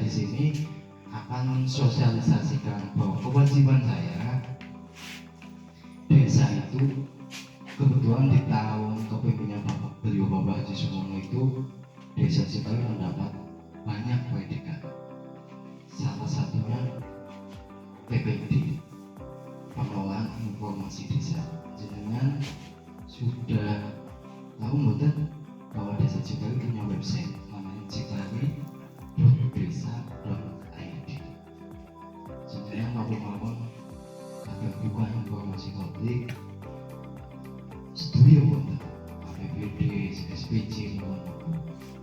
di sini akan sosialisasikan bahwa kewajiban saya desa itu kebetulan di tahun kepemimpinan Bapak Haji Sumono itu desa Cipayu mendapat banyak predikat. Salah satunya PPD, pengelolaan informasi desa. Jenengan sudah tahu mboten bahwa desa Cipayu punya website namanya cipayu.desa.id. Jenengan mau agar buka informasi publik studio wonten APBD, SPC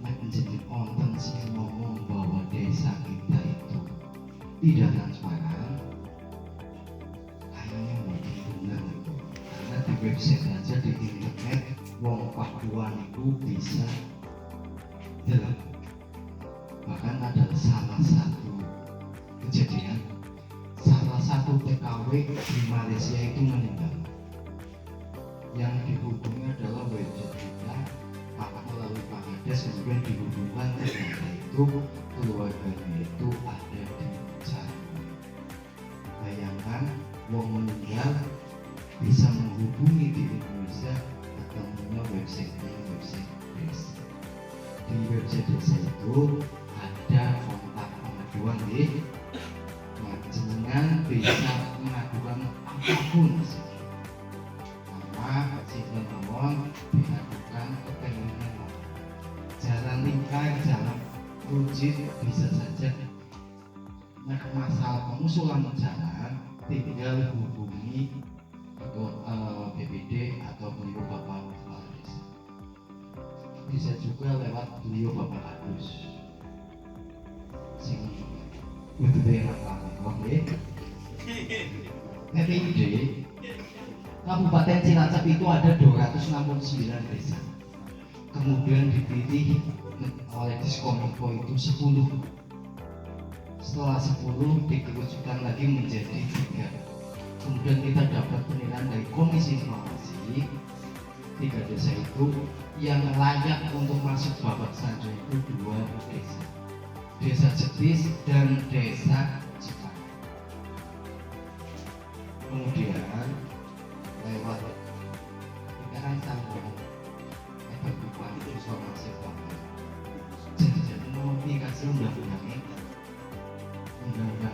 nek menjadi konten sing ngomong bahwa desa kita itu tidak transparan, kayaknya mungkin benar karena di website aja di internet wong Pakuan itu bisa jelas. Bahkan ada salah satu kejadian, salah satu TKW di Malaysia itu meninggal. Yang dihubungi adalah website kita, melalui Pak Kades, kemudian dihubungkan ternyata itu keluarganya itu ada di Jawa. Bayangkan wong meninggal bisa menghubungi di Indonesia atau punya website desa. Di website desa itu ada kontak pengaduan di jenengan bisa mengadukan apapun. Presiden ngomong dilakukan kepengen jalan lingkar, jalan rujuk bisa saja. Nah, masalah pengusulan jalan tinggal hubungi BPD atau beliau Bapak Kepala Desa. Bisa juga lewat beliau Bapak Agus. Sing butuh enak banget, oke? PPD Kabupaten Cilacap itu ada 269 desa. Kemudian dipilih oleh Diskominfo itu 10. Setelah 10 dikerucutkan lagi menjadi 3. Kemudian kita dapat penilaian dari Komisi Informasi 3 desa itu yang layak untuk masuk babak selanjutnya itu 2 desa. Desa Jetis dan Desa Cipayu. Kemudian lewat pikiran sambung berbuka informasi publik. Jadi komunikasi undang-undang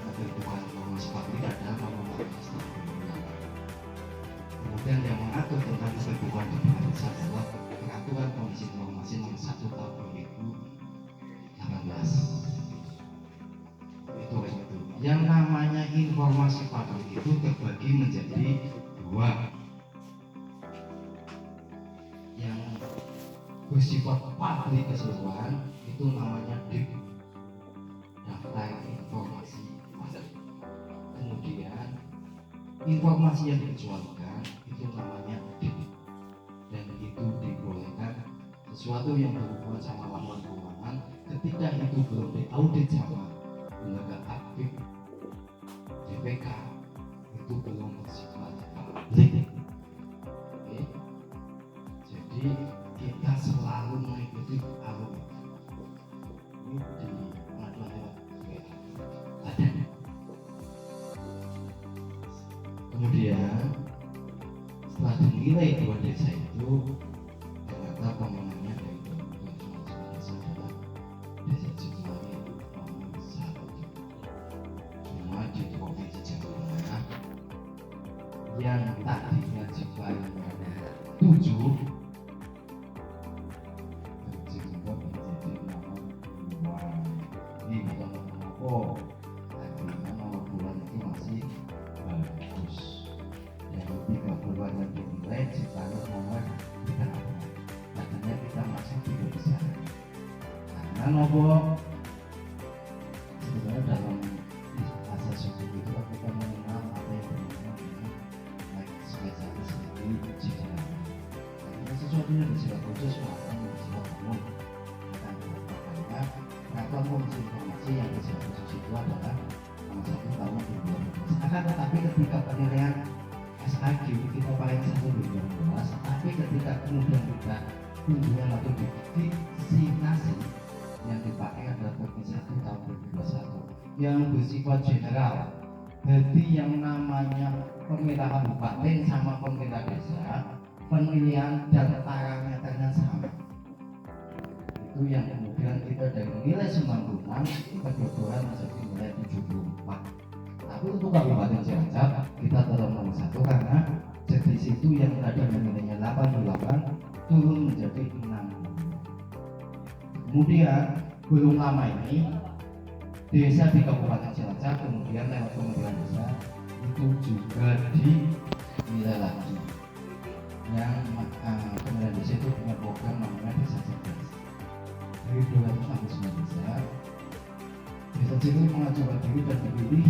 ketertiban informasi publik ada nomor 14 kemudian yang mengatur tentang keterbukaan di desa adalah peraturan Komisi Informasi nomor 1 tahun 2018. Itu. Yang namanya informasi publik itu terbagi menjadi 2. Bersifat publik keseluruhan itu namanya DIP, daftar informasi publik. Kemudian informasi yang dijualkan itu namanya DIP, dan itu dibolehkan sesuatu yang berhubungan sama laporan keuangan ketika itu belum diaudit sama lembaga aktif DPK itu belum bersifat publik. Oke. Jadi kita selalu mengikuti alur ini di pengaduan lewat ada. Kemudian setelah dinilai 2 desa itu ternyata pemenangnya dari desa adalah Desa Cipayu nomor 1. Cuma di Provinsi Jawa Tengah yang tadinya Cipayu ada 7 nomor bulan itu masih bagus. Yang 3 yang dinilai Cipayu nomor 3. Katanya kita masih tidak bisa. Karena nomor sebenarnya dalam asas hukum itu kita mengenal apa yang bernama dengan spesialis di Cipayu. Karena sesuatu yang bersifat khusus maka bersifat umum. Peraturan Komisi Informasi yang bersifat khusus itu adalah nomor 1 tahun 2012. Akan tetapi ketika penilaian SAG kita paling 1 2012, tapi ketika kemudian kita kunjungan atau designasi yang dipakai adalah Komisi 1 tahun 2021. yang bersifat general. Jadi yang namanya pemerintah kabupaten sama pemerintah desa, pemilihan dan parameternya sama. Itu yang kemudian kita dari nilai 96 kedodoran menjadi nilai 74. Tapi untuk Kabupaten Cilacap kita tetap nomor 1 karena dari situ yang tadi nilainya 88 turun menjadi 6. Kemudian belum lama ini desa di Kabupaten Cilacap kemudian lewat kementerian desa itu juga dinilai lagi. Yang kementerian desa itu punya program namanya Desa Cerdas. Dari 269 desa, desa itu mengajukan diri dan dipilih.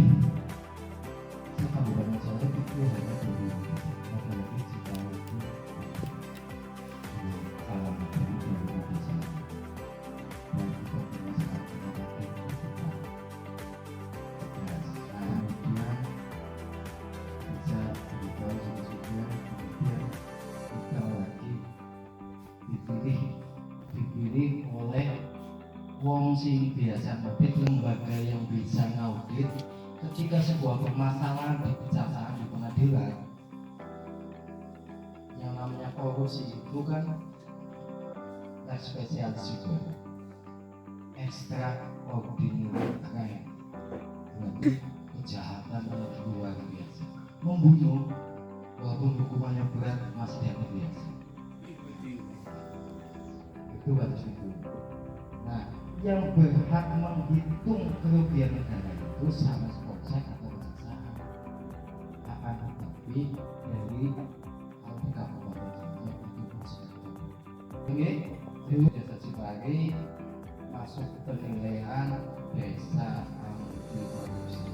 Kabupaten Cilacap itu hanya 2 desa. Apalagi jika itu alamat dari 2 desa. Dipilih oleh wong sing biasa audit, lembaga yang bisa ngaudit ketika sebuah permasalahan di kejaksaan di pengadilan. Yang namanya korupsi itu kan spesialis juga, extraordinary crime, berarti kejahatan yang luar biasa, membunuh walaupun hukumannya berat masih dianggap biasa. Itu harus dibunuh. Nah, yang berhak menghitung kerugian negara itu sama polsek atau kejaksaan. Akan tetapi dari kalau di Kabupaten Cilacap itu polsek. Oke, itu Desa Cipari masuk penilaian desa anti korupsi.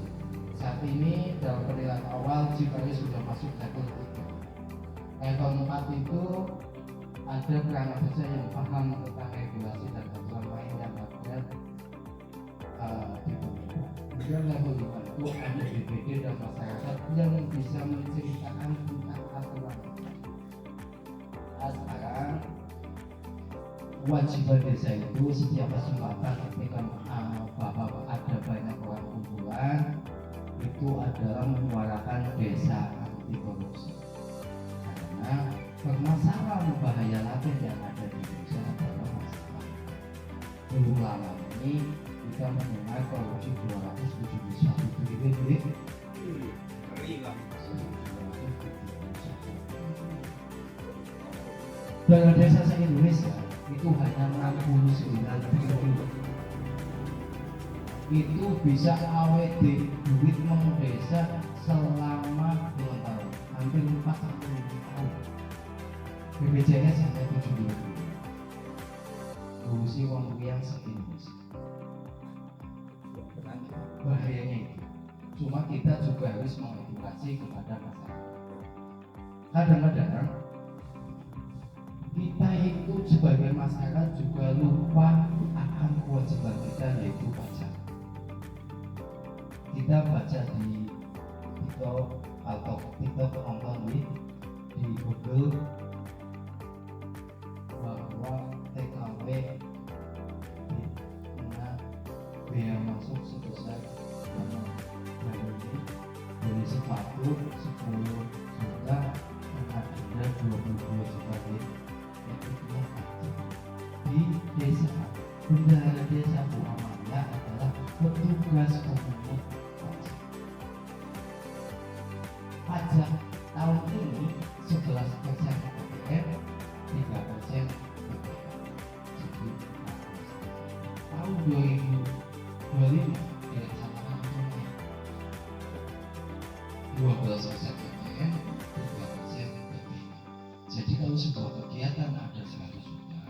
Saat ini dalam penilaian awal Cipari sudah masuk level 3. Level 4 itu ada perangkat desa yang paham tentang regulasi dan aturan main yang ada di pemerintah. Kemudian level 5 itu ada DPD dan masyarakat yang bisa menceritakan tentang aturan. Sekarang kewajiban desa itu setiap kesempatan ketika bapak ada banyak orang kumpulan itu adalah menyuarakan desa anti korupsi. Karena permasalahan bahaya laten yang ada di Indonesia adalah masalah. Belum lama ini kita mendengar korupsi 271 triliun. Dalam desa se-Indonesia itu hanya 69 triliun. Itu bisa awet di duit desa selama 2 tahun, hampir 4 tahun. BPJS hanya 70 triliun. Ngurusi uang yang se-Indonesia. Bahayanya itu. Cuma kita juga harus mengedukasi kepada masyarakat. Kadang-kadang kita itu sebagai masyarakat juga lupa akan kewajiban kita, yaitu pajak. Kita baca di TikTok atau TikTok nonton di Google bahwa TKW dengan biaya masuk sebesar dari sepatu 10 juta ada 22 juta di desa. Bendahara desa Muhammadiyah adalah petugas pemungut pajak tahun ini 11% KPR, 3% jadi tahun 2025 direncanakan naik 12% KPR, 3% KPR. Jadi kalau sebuah kegiatan ada 100 juta,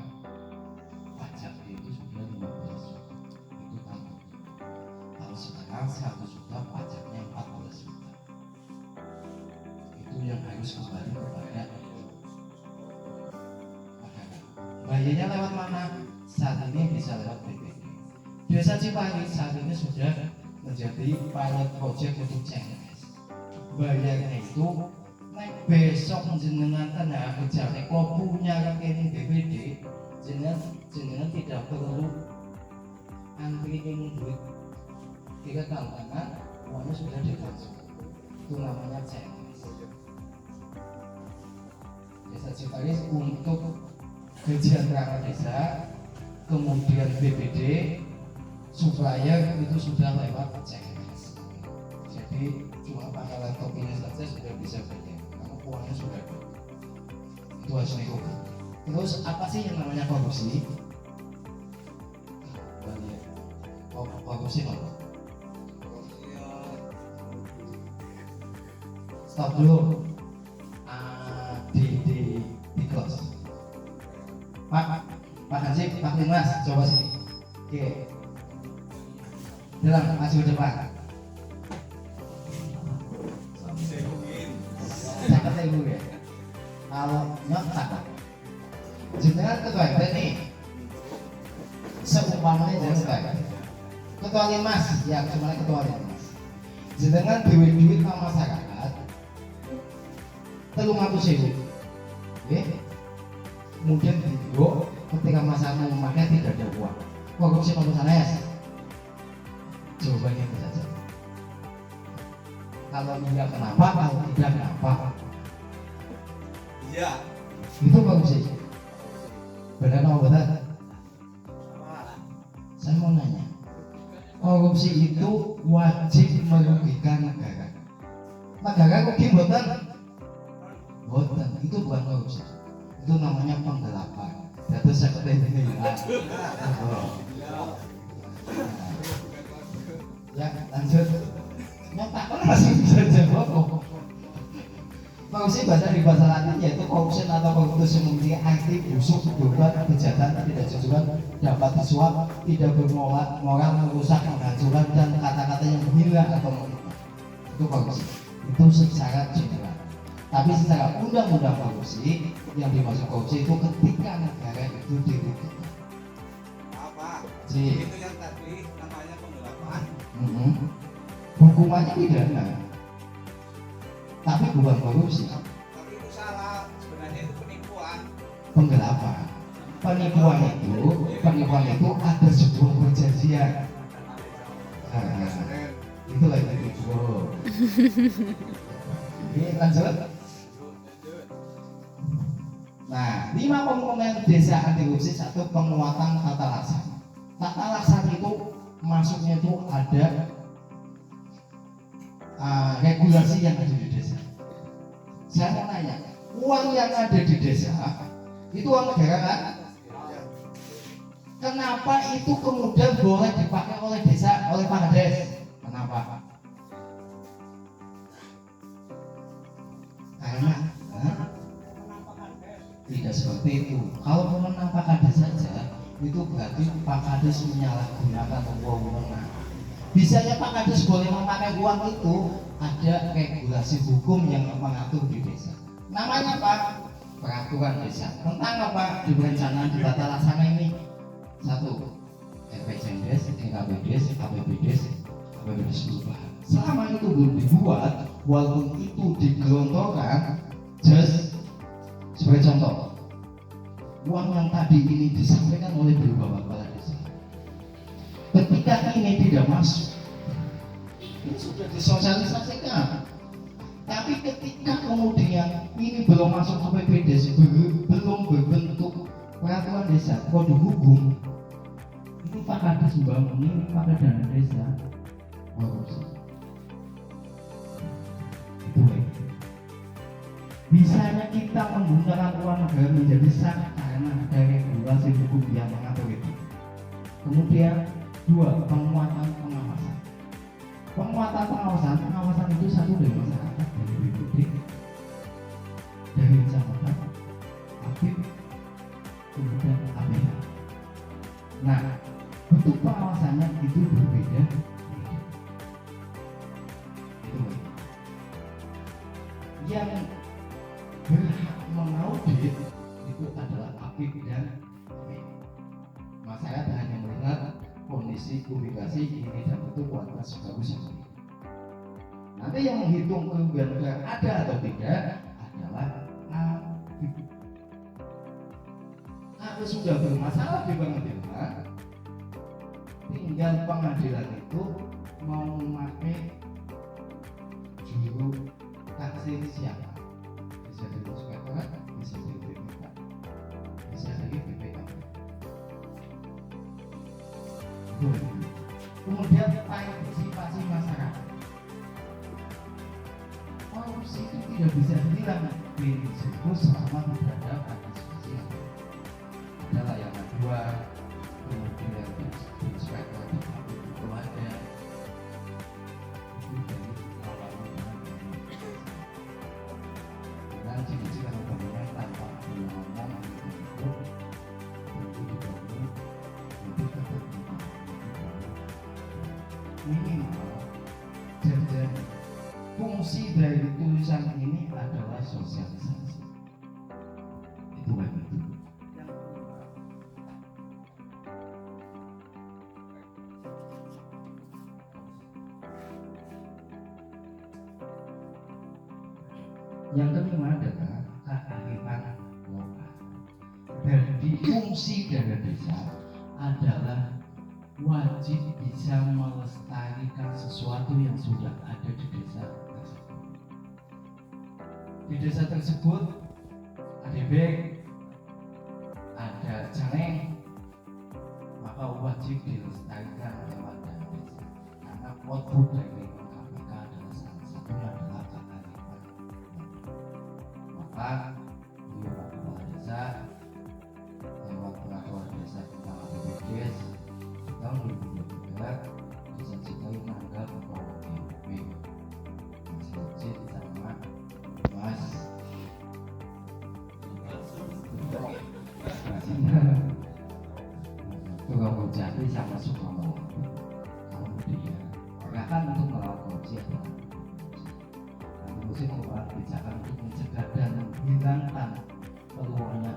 pajaknya itu sudah 15 juta. Itu tahun. Kalau sekarang 100 juta, pajaknya 14 juta. Itu yang harus kembali kepada bayarnya lewat mana? Saat ini bisa lewat BPD. Desa Cipari saat ini sudah menjadi pilot project untuk CNS. Bayarnya itu besok jenengan tenaga kerja kalau punya rekening BPD, jenengan tidak perlu antri duit kiri tangan kanan, uangnya sudah ditransfer. Itu namanya CMS. Desa Ciparis untuk kesejahteraan desa, kemudian BPD, supplier itu sudah lewat CMS. Jadi cuma pangkalan topinya saja sudah bisa bayar, karena uangnya sudah ada. Itu harus dihukum. Terus apa sih yang namanya korupsi? Korupsi apa? Stop dulu. Di close. Pak Hansip, Pak Dimas, coba sini. Oke. Dalam maju ke depan. Sangat ibu ya. Kalau nyotak, jenengan ketua RT nih. Seumpamanya jangan ketua Ketua Limas, ya cuma ketua Limas. Jenengan duit sama masyarakat. 300.000. Oke. Kemudian digo ketika masyarakat memakai tidak ada uang. Korupsi nomor sana ya? Jawabannya itu saja. Kalau iya kenapa? Kalau tidak kenapa? Iya. Itu korupsi. Benar atau benar? Saya mau nanya. Korupsi itu wajib merugikan negara. Negara rugi bukan? Bukan. Itu bukan korupsi. Itu namanya penggelapan. Jadi seperti ini ya. Lanjut. Nyotak masih bisa jawab. Korupsi di bahasa Latin yaitu korupsi atau koruptus yang memiliki arti busuk, dobat, kejahatan, tidak jujuran, dapat disuap, tidak bermoral, merusak, menghancurkan, dan kata-kata yang menghina atau menghina. Itu korupsi. Itu secara general. Tapi secara undang-undang korupsi, yang dimaksud korupsi itu ketika negara itu dirugikan. Apa? Itu yang tadi namanya penggelapan. Hukumannya pidana. Tapi bukan korupsi. Tapi itu salah, sebenarnya itu penipuan. Penggelapan. Penipuan itu ada sebuah perjanjian. Itu lagi itu. Oke, lanjut. Nah, 5 komponen desa anti korupsi. 1, penguatan tata laksana. Tata laksana itu masuknya itu ada regulasi yang ada di desa. Saya mau nanya, uang yang ada di desa itu uang negara kan? Kenapa itu kemudian boleh dipakai oleh desa, oleh Pak Kades? Kenapa? Karena tidak seperti itu. Kalau memenang Pak Kades saja, itu berarti Pak Kades menyalahgunakan wewenang. Bisanya Pak Kades boleh memakai uang itu, ada regulasi hukum yang mengatur di desa. Namanya apa? Peraturan desa. Tentang apa? Di perencanaan di tata laksana ini. 1. RPJMDes, NKPDes, KPBDes, KPBDes perubahan. Selama itu belum dibuat, walaupun itu digelontorkan, just sebagai contoh, uang yang tadi ini disampaikan oleh Bapak Kepala Desa. Ketika ini tidak masuk, ini sudah disosialisasikan. Tapi ketika kemudian ini belum masuk ke PPDes, belum berbentuk peraturan desa, kode hukum, itu Pak Kades membangun ini pakai dana desa korupsi. Itu bisanya kita menggunakan uang negara menjadi sah karena ada regulasi hukum yang mengatur itu. Kemudian 2, penguatan pengawasan. Pengawasan itu 1 dari masyarakat, dari BPD, dari kecamatan, aktif, kemudian APH. Nah, bentuk pengawasannya itu berbeda. Itu yang berhak mengaudit itu adalah APIK dan masyarakat hanya melihat kondisi publikasi ini dan itu kualitas bagus yang ini. Nanti yang menghitung kerugian negara ada atau tidak adalah APIK. Kalau sudah bermasalah di pengadilan, tinggal pengadilan itu mau memakai juru taksir siapa? Bisa dari inspektorat, bisa dari BPK, bisa dari BPK. Kemudian partisipasi masyarakat. Korupsi itu tidak bisa hilang di situ selama tidak ada partisipasi. Ada layanan dua, kemudian di inspektor itu ada. Itu dari awal dan jika bangunan tanpa dilakukan itu dibangun itu tetap minimal. Jadi fungsi dari tulisan ini adalah sosialisasi. Itu begitu. Yang kelima adalah kearifan lokal. Jadi fungsi dari desa adalah wajib bisa melestarikan sesuatu yang sudah ada di desa tersebut. Di desa tersebut ada bek, ada caneng, maka wajib dilestarikan lewat dana desa. Karena output dari KPK adalah salah satunya adalah kearifan. Maka beliau kepala desa lewat peraturan desa tentang BPJS tahun 2023 desa Cikai menganggap bahwa DP masih sama Mas Tukang Bujati sama Sukamala. Kemudian gerakan untuk melawan korupsi adalah Muslim membuat kebijakan untuk mencegah dan menghilangkan peluangnya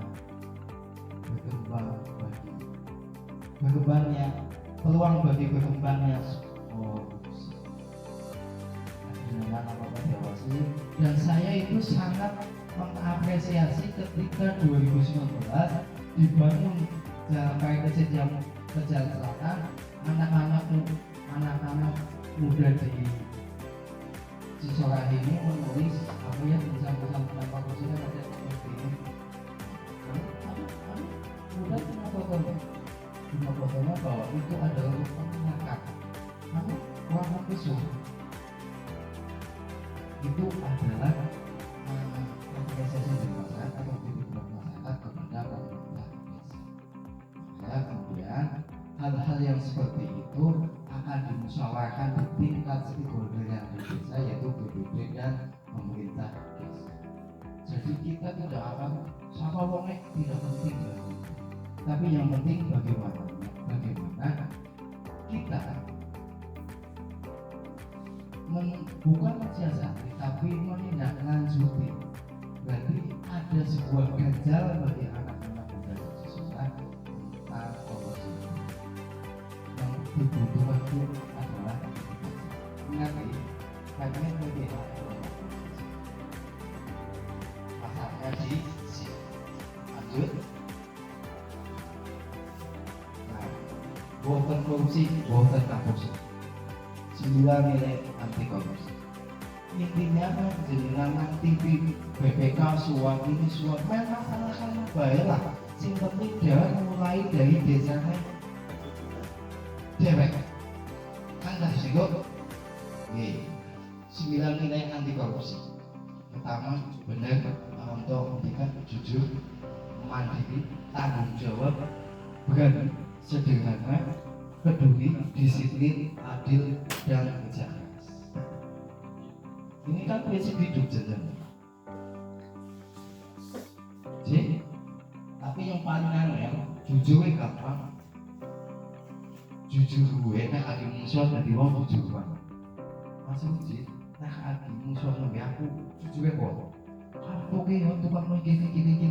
peluang bagi berkembangnya korupsi. Dengan apa Dewasi, dan saya itu sangat mengapresiasi ketika 2019 dibangun jalan kaki ke Jalan Selatan, anak-anak muda di Cisola ini menulis apa ya tulisan-tulisan tentang korupsi ada seperti ini. Mudah cuma fotonya bahwa itu adalah masyarakat. Namun warna besar itu adalah apresiasi dari masyarakat atau aktivitas masyarakat kepada pemerintah desa. Ya, kemudian hal-hal yang seperti itu akan dimusyawarahkan di tingkat stakeholder yang di desa, yaitu BPD dan pemerintah desa. Jadi kita tidak akan siapa wongnya tidak penting bagi, tapi yang penting bagaimana kita bukan mensiasati tapi menindaklanjuti. Berarti ada sebuah ganjalan bagi anak-anak muda di Cisola tentang korupsi. Yang dibutuhkan itu adalah ingat ini, kalian lebih pasarnya di lanjut. Nah, boten korupsi, boten korupsi. 9 nilai anti korupsi. Intinya kan jenengan TV BPK suap ini suap memang salah baik lah. Sing penting jangan mulai dari desanya dewek. Kan dari situ, 9 nilai anti korupsi. Pertama, benar untuk memberikan jujur, mandiri, tanggung jawab, berani, sederhana, peduli, disiplin, adil, dan kerja keras. Ini kan prinsip hidup jenengan. Jadi, tapi yang paling angel, jujur gampang. Jujur gue, nek adi musuh dari wong jujur banget. Masuk sih, nek adi musuh lebih aku jujur kok. Aku kayak tukang gini,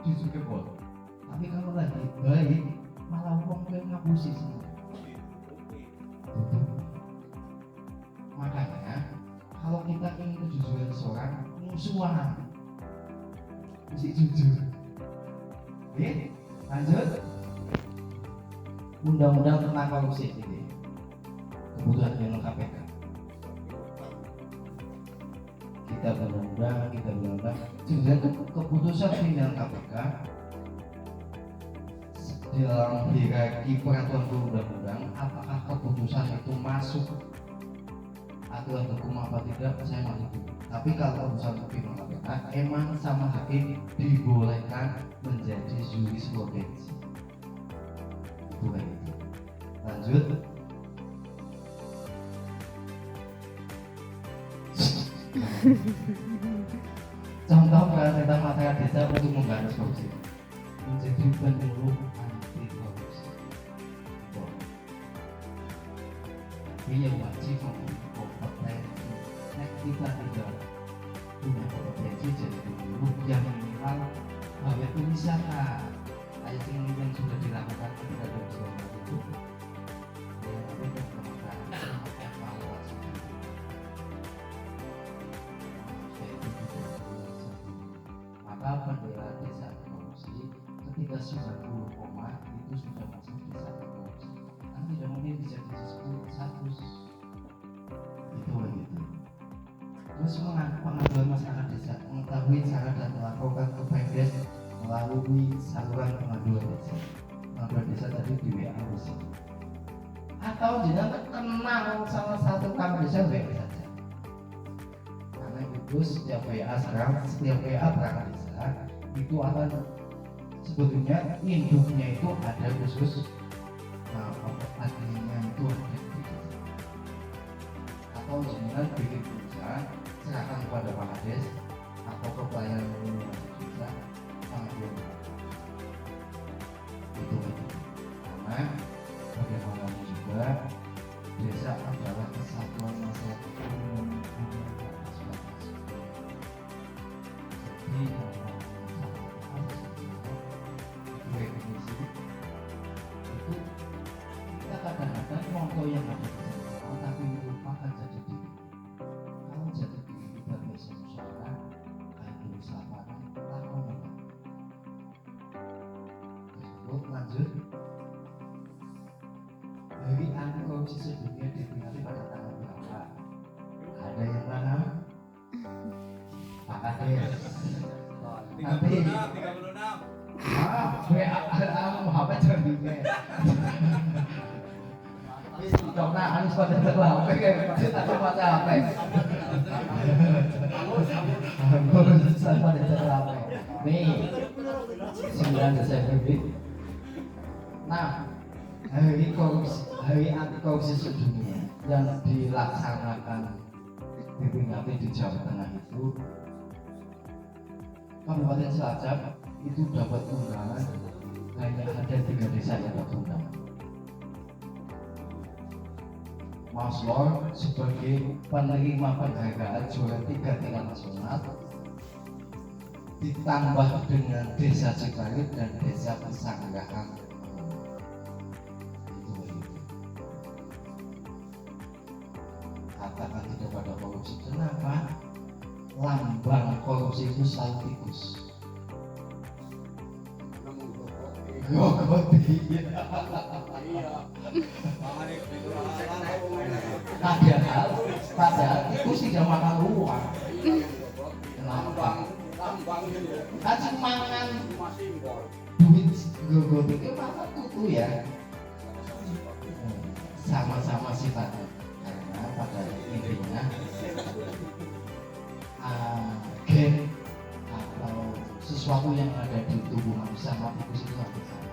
jujur kok. Tapi kalau lagi baik, malah wong kayak ngapusi sih. Makanya kalau kita ingin kejujuran seorang, musuhan mesti jujur. Oke, lanjut. Undang-undang tentang korupsi ini. kebutuhan pimpinan KPK. Kita berundang. Sebenarnya keputusan pimpinan KPK dalam hierarki peraturan perundang-undang, apakah keputusan itu masuk aturan hukum apa tidak, saya masih dulu. Tapi kalau keputusan pimpinan KPK, emang sama hakim dibolehkan menjadi jurisprudensi. Bukan itu. Lanjut. Contoh tentang masyarakat desa untuk memberantas korupsi menjadi penyuluh anti korupsi. Tapi yang wajib memiliki kompetensi. Nek kita tidak punya kompetensi jadi penyuluh yang minimal bahwa itu bisa kayak yang sudah dilakukan ketika dalam itu. Maka pembela desa korupsi ketika 90 koma itu sudah masuk desa korupsi, kan tidak mungkin bisa disebut status itu begitu. Terus pengaduan masyarakat desa mengetahui cara dan melakukan ke Pemdes melalui saluran pengaduan desa. Pengaduan desa tadi di WA atau jangan kenal salah satu kamar desa WA saja. Karena itu setiap WA perangkat desa itu akan sebetulnya induknya itu ada khusus adminnya itu ada di desa. Atau jangan bikin perusahaan serahkan kepada Pak Kades atau ke pelayan desa pengaduan itu karena bagaimanapun juga desa adalah kesatuan masyarakat umum. Jadi definisi itu kita kadang-kadang monggo yang ada di sana tapi melupakan jati diri. Kalau jati diri kita bisa musyawarah kayak dulu sahabat takon memang. Terus lanjut. Dari anti korupsi sedunia diperingati pada tanggal berapa? Ada yang mana? Pak Kades. Nanti 36. Muhammad juga. Karena harus pada terlalu kayak kita pada apa? Harus pada terlalu. Nih 9 Desember. Nah, hari anti korupsi sedunia yang dilaksanakan diperingati di Jawa Tengah itu, Kabupaten Cilacap itu dapat undangan hanya ada 3 desa yang dapat undangan. Maslor sebagai penerima penghargaan juara 3 tingkat nasional ditambah dengan desa Cikarit dan desa Pesanggrahan. Katakan tidak pada korupsi. Kenapa? Lambang korupsi itu selalu tikus. Padahal tikus tidak makan uang. Lambang. Kasih mangan duit gogo itu makan tutu ya. Sama-sama sifatnya. Karena pada intinya gen atau sesuatu yang ada di tubuh manusia sama tikus itu hampir sama.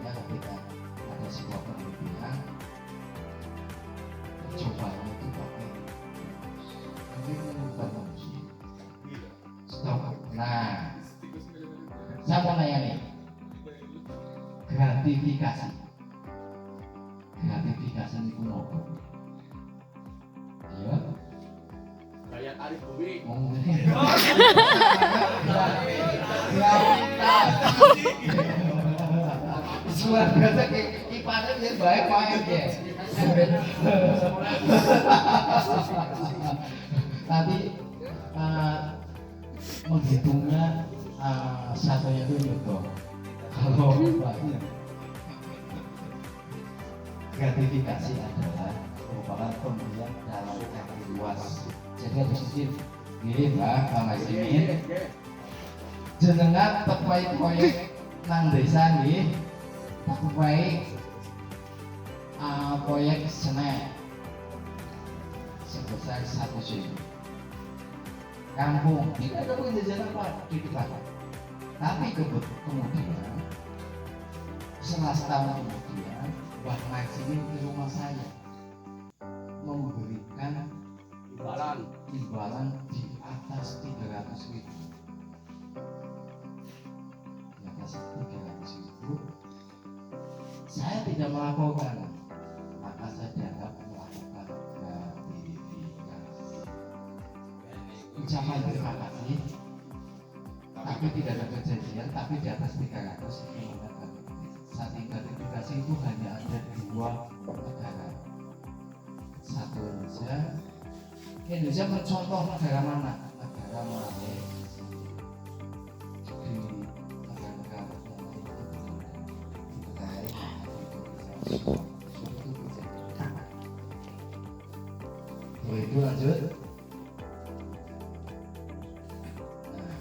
Makanya ketika ada sebuah penelitian percobaan itu pakai ini mengubah manusia. Stop. Nah, saya mau nanya nih, gratifikasi itu apa? Iya. Kayak tarik bumi. Suara biasa kipannya dia baik main ya. Tadi menghitungnya satunya itu nyoto. Kalau gratifikasi adalah luas. Jadi harus izin. Nggih, Mbak, Pak Oke, Masimin. oke. Jenengan terkait proyek nang desa nggih. Terkait proyek senek sebesar 1 juta. Kampung tidak ada penjajahan apa di depan. Tapi kemudian setelah setahun kemudian Mbak Maksimin ke rumah saya memberikan imbalan di atas 300.000. Di atas 300.000. Saya tidak melaporkan, maka saya dianggap melakukan gratifikasi. Ucapan terima kasih, tapi tidak ada kejadian, tapi di atas 300 itu mengatakan saat gratifikasi itu hanya ada 2 negara. Satu Indonesia mencontoh negara mana? Negara Malaysia. Di negara-negara itu lanjut. Nah,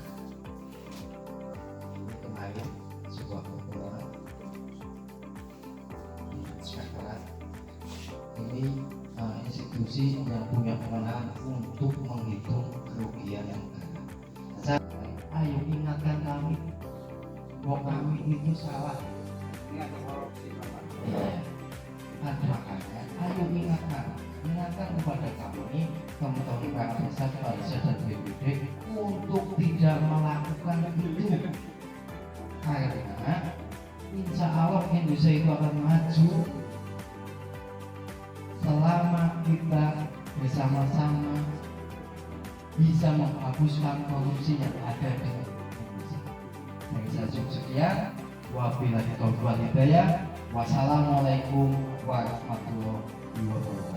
ini kemarin sebuah pertemuan di Inspektorat. Ini institusi yang punya kewenangan untuk menghitung kerugian yang ada. Ayo ingatkan kami bahwa kami itu salah. Ini ada korupsi, Bapak. Ya, makanya ayo ingatkan kepada kami teman-teman desa, kepala desa dan BPD untuk tidak melakukan itu, karena insya Allah Indonesia itu akan maju selama kita bersama-sama bisa menghapuskan korupsi yang ada di Indonesia. Dari saya cukup sekian. Wabillahi taufiq wal hidayah. Wassalamualaikum warahmatullahi wabarakatuh.